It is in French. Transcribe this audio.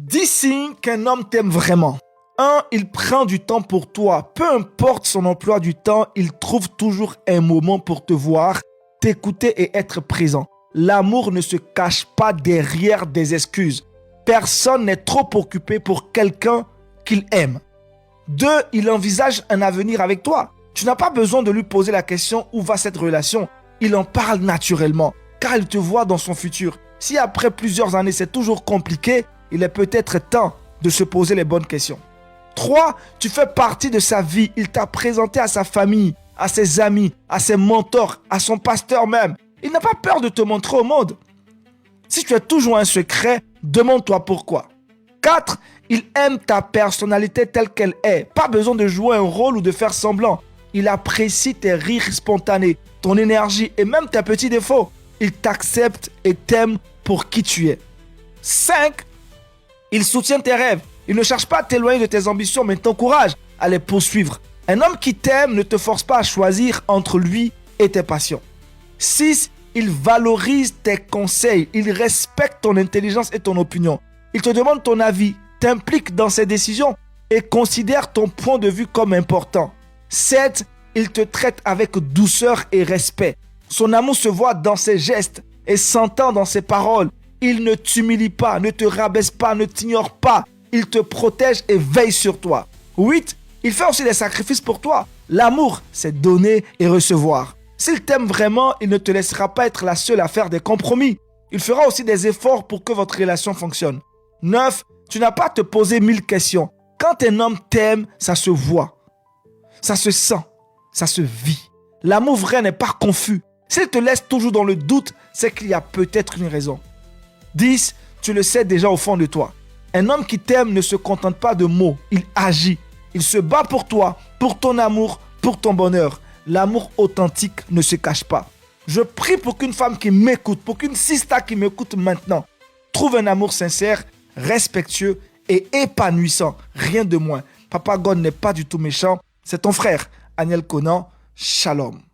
10 signes qu'un homme t'aime vraiment. 1. Il prend du temps pour toi. Peu importe son emploi du temps, il trouve toujours un moment pour te voir, t'écouter et être présent. L'amour ne se cache pas derrière des excuses. Personne n'est trop occupé pour quelqu'un qu'il aime. 2. Il envisage un avenir avec toi. Tu n'as pas besoin de lui poser la question où va cette relation. Il en parle naturellement, car il te voit dans son futur. Si après plusieurs années c'est toujours compliqué, il est peut-être temps de se poser les bonnes questions. 3. Tu fais partie de sa vie. Il t'a présenté à sa famille, à ses amis, à ses mentors, à son pasteur même. Il n'a pas peur de te montrer au monde. Si tu as toujours un secret, demande-toi pourquoi. 4. Il aime ta personnalité telle qu'elle est. Pas besoin de jouer un rôle ou de faire semblant. Il apprécie tes rires spontanés, ton énergie et même tes petits défauts. Il t'accepte et t'aime pour qui tu es. 5. Il soutient tes rêves. Il ne cherche pas à t'éloigner de tes ambitions, mais t'encourage à les poursuivre. Un homme qui t'aime ne te force pas à choisir entre lui et tes passions. 6. Il valorise tes conseils. Il respecte ton intelligence et ton opinion. Il te demande ton avis, t'implique dans ses décisions et considère ton point de vue comme important. 7. Il te traite avec douceur et respect. Son amour se voit dans ses gestes et s'entend dans ses paroles. Il ne t'humilie pas, ne te rabaisse pas, ne t'ignore pas. Il te protège et veille sur toi. 8. Il fait aussi des sacrifices pour toi. L'amour, c'est donner et recevoir. S'il t'aime vraiment, il ne te laissera pas être la seule à faire des compromis. Il fera aussi des efforts pour que votre relation fonctionne. 9. Tu n'as pas à te poser 1000 questions. Quand un homme t'aime, ça se voit. Ça se sent. Ça se vit. L'amour vrai n'est pas confus. S'il te laisse toujours dans le doute, c'est qu'il y a peut-être une raison. 10. Tu le sais déjà au fond de toi. Un homme qui t'aime ne se contente pas de mots, il agit. Il se bat pour toi, pour ton amour, pour ton bonheur. L'amour authentique ne se cache pas. Je prie pour qu'une femme qui m'écoute, pour qu'une sista qui m'écoute maintenant, trouve un amour sincère, respectueux et épanouissant. Rien de moins. Papa God n'est pas du tout méchant. C'est ton frère, Aniel Conan. Shalom.